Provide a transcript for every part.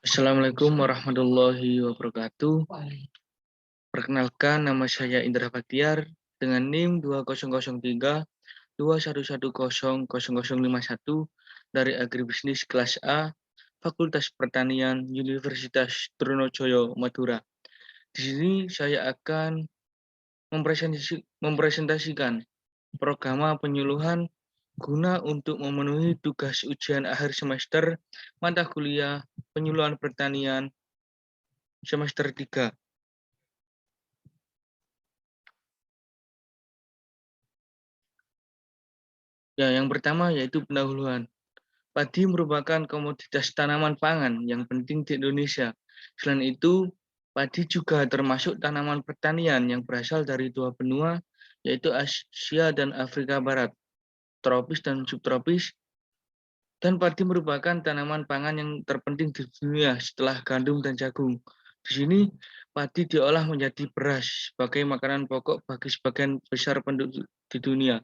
Assalamualaikum warahmatullahi wabarakatuh. Perkenalkan, nama saya Indra Baktiar dengan NIM 200321100051 dari Agribisnis kelas A, Fakultas Pertanian, Universitas Trunojoyo, Madura. Di sini saya akan mempresentasikan program penyuluhan guna untuk memenuhi tugas ujian akhir semester mata kuliah penyuluhan pertanian semester 3. Ya, yang pertama yaitu pendahuluan. Padi merupakan komoditas tanaman pangan yang penting di Indonesia. Selain itu, padi juga termasuk tanaman pertanian yang berasal dari dua benua, yaitu Asia dan Afrika Barat, tropis dan subtropis. Dan padi merupakan tanaman pangan yang terpenting di dunia setelah gandum dan jagung. Di sini, padi diolah menjadi beras sebagai makanan pokok bagi sebagian besar penduduk di dunia.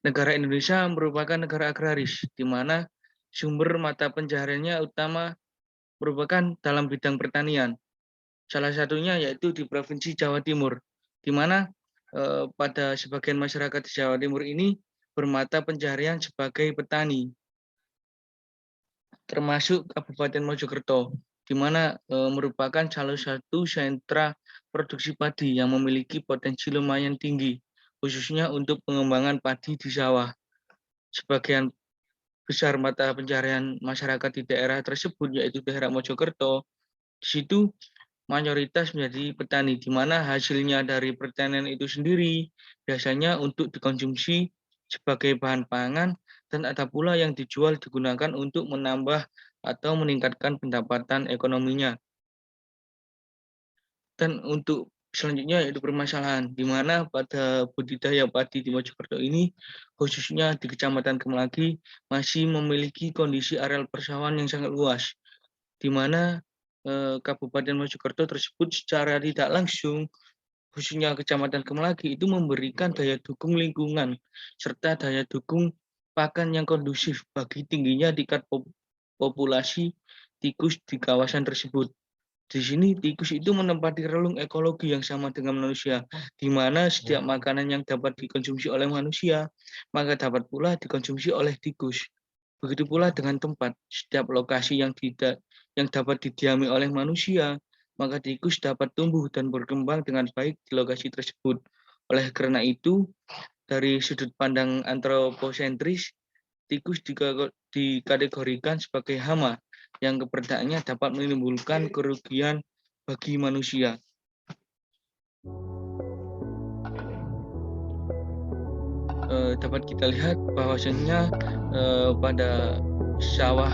Negara Indonesia merupakan negara agraris, di mana sumber mata pencahariannya utama merupakan dalam bidang pertanian. Salah satunya yaitu di Provinsi Jawa Timur, di mana pada sebagian masyarakat di Jawa Timur ini bermata pencaharian sebagai petani, termasuk Kabupaten Mojokerto, di mana merupakan salah satu sentra produksi padi yang memiliki potensi lumayan tinggi, khususnya untuk pengembangan padi di sawah. Sebagian besar mata pencaharian masyarakat di daerah tersebut, yaitu daerah Mojokerto, di situ mayoritas menjadi petani, di mana hasilnya dari pertanian itu sendiri biasanya untuk dikonsumsi sebagai bahan pangan, dan ada pula yang dijual digunakan untuk menambah atau meningkatkan pendapatan ekonominya. Dan untuk selanjutnya yaitu permasalahan, di mana pada budidaya padi di Mojokerto ini, khususnya di Kecamatan Kemelagi, masih memiliki kondisi areal persawahan yang sangat luas, di mana Kabupaten Mojokerto tersebut secara tidak langsung, khususnya Kecamatan Kemelagi, itu memberikan daya dukung lingkungan, serta daya dukung pakan yang kondusif bagi tingginya tingkat populasi tikus di kawasan tersebut. Di sini tikus itu menempati relung ekologi yang sama dengan manusia, di mana setiap makanan yang dapat dikonsumsi oleh manusia, maka dapat pula dikonsumsi oleh tikus. Begitu pula dengan tempat, setiap lokasi yang dapat didiami oleh manusia, maka tikus dapat tumbuh dan berkembang dengan baik di lokasi tersebut. Oleh karena itu, dari sudut pandang antroposentris, tikus dikategorikan sebagai hama yang keberadaannya dapat menimbulkan kerugian bagi manusia. Dapat kita lihat bahwasanya pada sawah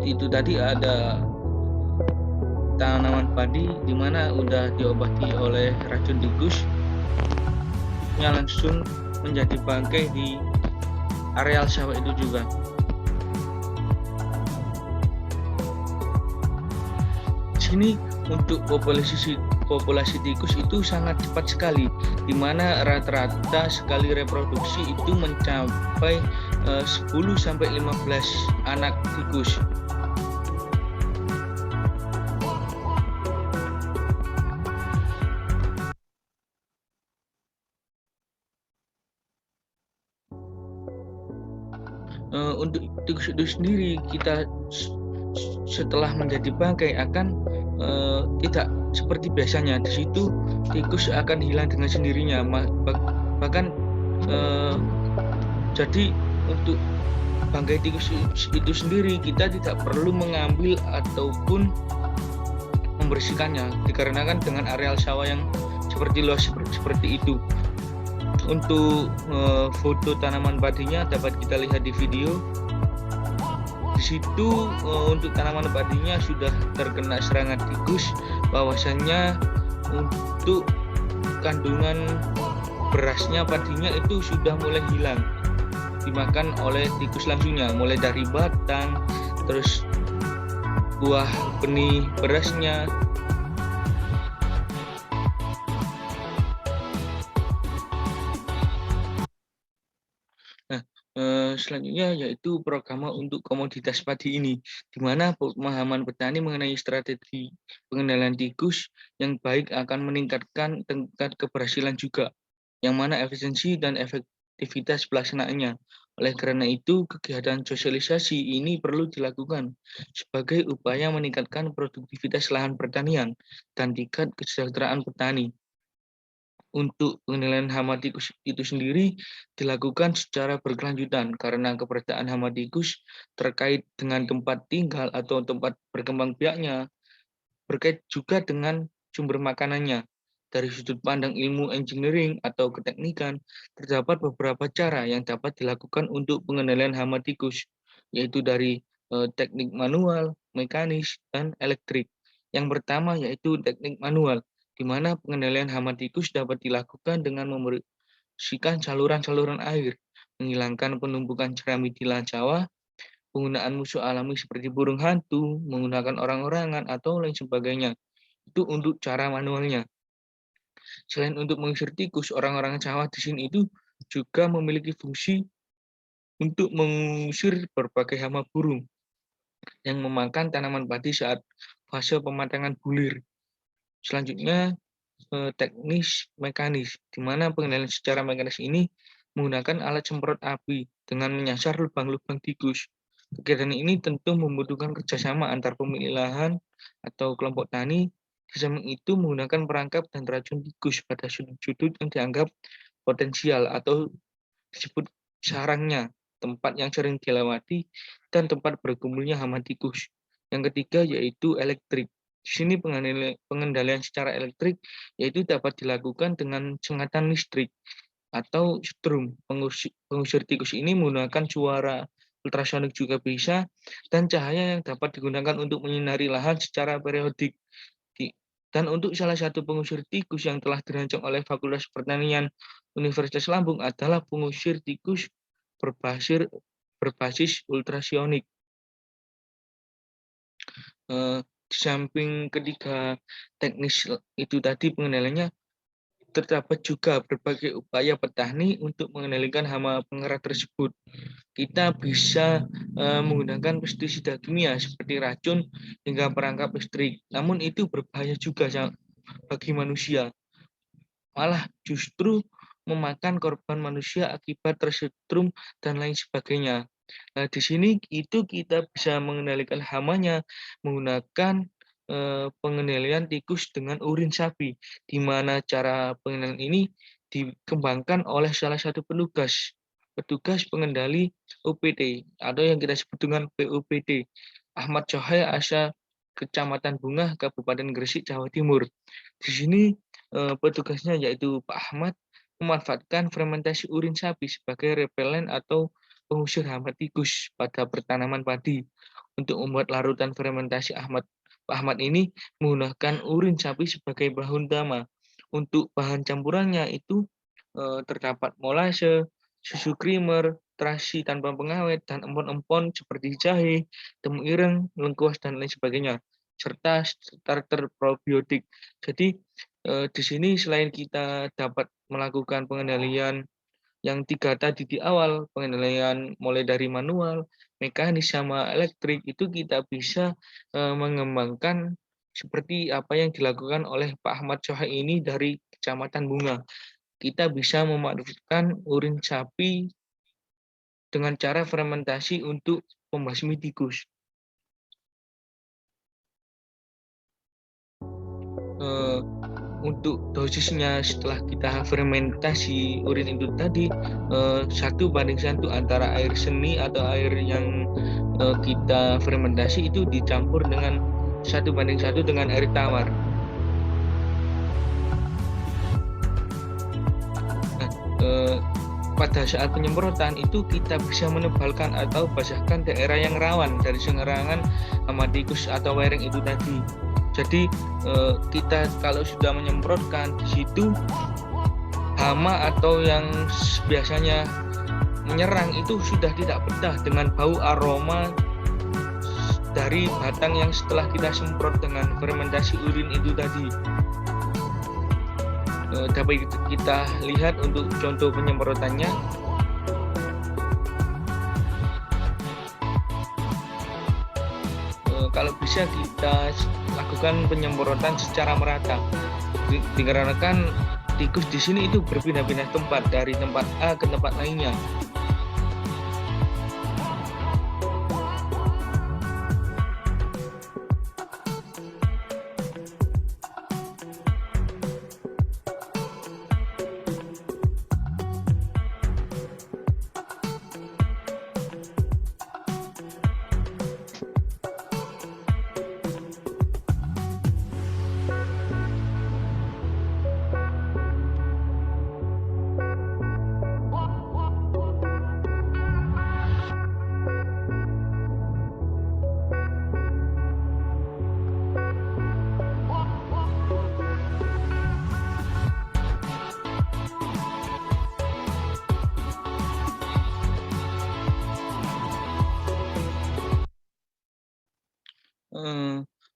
itu tadi ada tanaman padi di mana udah diobati oleh racun tikus, yang langsung menjadi bangkai di areal sawah itu juga. Di sini untuk populasi tikus itu sangat cepat sekali, di mana rata-rata sekali reproduksi itu mencapai 10 sampai 15 anak tikus. Untuk tikus itu sendiri, kita setelah menjadi bangkai akan tidak seperti biasanya. Di situ tikus akan hilang dengan sendirinya, bahkan jadi untuk bangkai tikus itu sendiri kita tidak perlu mengambil ataupun membersihkannya, dikarenakan dengan areal sawah yang seperti luas seperti itu. Untuk foto tanaman padinya dapat kita lihat di video. Di situ untuk tanaman padinya sudah terkena serangan tikus, bahwasannya untuk kandungan berasnya padinya itu sudah mulai hilang, dimakan oleh tikus langsungnya, mulai dari batang, terus buah benih berasnya. Selanjutnya yaitu program untuk komoditas padi ini, di mana pemahaman petani mengenai strategi pengendalian tikus yang baik akan meningkatkan tingkat keberhasilan juga, yang mana efisiensi dan efektivitas pelaksanaannya. Oleh karena itu, kegiatan sosialisasi ini perlu dilakukan sebagai upaya meningkatkan produktivitas lahan pertanian dan tingkat kesejahteraan petani. Untuk pengendalian hama tikus itu sendiri dilakukan secara berkelanjutan karena keberadaan hama tikus terkait dengan tempat tinggal atau tempat berkembang biaknya, berkait juga dengan sumber makanannya. Dari sudut pandang ilmu engineering atau keteknikan, terdapat beberapa cara yang dapat dilakukan untuk pengendalian hama tikus, yaitu dari teknik manual, mekanis, dan elektrik. Yang pertama yaitu teknik manual, di mana pengendalian hama tikus dapat dilakukan dengan membersihkan saluran-saluran air, menghilangkan penumpukan jerami di lahan sawah, penggunaan musuh alami seperti burung hantu, menggunakan orang-orangan, atau lain sebagainya. Itu untuk cara manualnya. Selain untuk mengusir tikus, orang-orang sawah di sini itu juga memiliki fungsi untuk mengusir berbagai hama burung yang memakan tanaman padi saat fase pematangan bulir. Selanjutnya, teknis mekanis, di mana pengendalian secara mekanis ini menggunakan alat semprot api dengan menyasar lubang-lubang tikus. Kegiatan ini tentu membutuhkan kerjasama antar pemilik lahan atau kelompok tani. Di samping itu menggunakan perangkap dan racun tikus pada sudut-sudut yang dianggap potensial atau disebut sarangnya, tempat yang sering dilewati, dan tempat berkumpulnya hama tikus. Yang ketiga yaitu elektrik. Di sini pengendalian secara elektrik yaitu dapat dilakukan dengan sengatan listrik atau strum. Pengusir tikus ini menggunakan suara ultrasonik juga bisa, dan cahaya yang dapat digunakan untuk menyinari lahan secara periodik. Dan untuk salah satu pengusir tikus yang telah dirancang oleh Fakultas Pertanian Universitas Lambung adalah pengusir tikus berbasis ultrasonik. Di samping ketiga teknis itu tadi pengendaliannya, terdapat juga berbagai upaya petani untuk mengendalikan hama pengerat tersebut. Kita bisa menggunakan pestisida kimia seperti racun hingga perangkap listrik. Namun itu berbahaya juga bagi manusia. Malah justru memakan korban manusia akibat tersetrum dan lain sebagainya. Nah, di sini itu kita bisa mengendalikan hamanya menggunakan pengendalian tikus dengan urin sapi, di mana cara pengendalian ini dikembangkan oleh salah satu petugas pengendali OPT atau yang kita sebut dengan POPT, Ahmad Cahaya Asa, Kecamatan Bungah, Kabupaten Gresik, Jawa Timur. Di sini petugasnya yaitu Pak Ahmad memanfaatkan fermentasi urin sapi sebagai repelen atau pengusir hama tikus pada pertanaman padi. Untuk membuat larutan fermentasi Pak Ahmad ini menggunakan urin sapi sebagai bahan utama. Untuk bahan campurannya itu terdapat molase, susu creamer, terasi tanpa pengawet, dan empon-empon seperti jahe, temu ireng, lengkuas, dan lain sebagainya, serta starter probiotik. Jadi di sini selain kita dapat melakukan pengendalian yang 3 tadi di awal, pengendalian mulai dari manual, mekanis, sama elektrik, itu kita bisa mengembangkan seperti apa yang dilakukan oleh Pak Ahmad Sohai ini dari Kecamatan Bunga. Kita bisa memanfaatkan urin sapi dengan cara fermentasi untuk membasmi tikus. Untuk dosisnya setelah kita fermentasi urin itu tadi 1:1 antara air seni atau air yang kita fermentasi itu dicampur dengan 1:1 dengan air tawar. Nah, pada saat penyemprotan itu kita bisa menebalkan atau basahkan daerah yang rawan dari serangan hama tikus atau wering itu tadi. Jadi kita kalau sudah menyemprotkan di situ, hama atau yang biasanya menyerang itu sudah tidak betah dengan bau aroma dari batang yang setelah kita semprot dengan fermentasi urin itu tadi. Dapat kita lihat untuk contoh penyemprotannya. kalau bisa kita lakukan penyemprotan secara merata. Dikarenakan tikus di sini itu berpindah-pindah tempat dari tempat A ke tempat lainnya.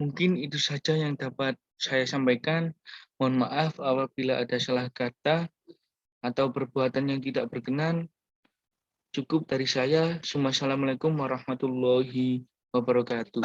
Mungkin itu saja yang dapat saya sampaikan. Mohon maaf apabila ada salah kata atau perbuatan yang tidak berkenan. Cukup dari saya. Wassalamualaikum warahmatullahi wabarakatuh.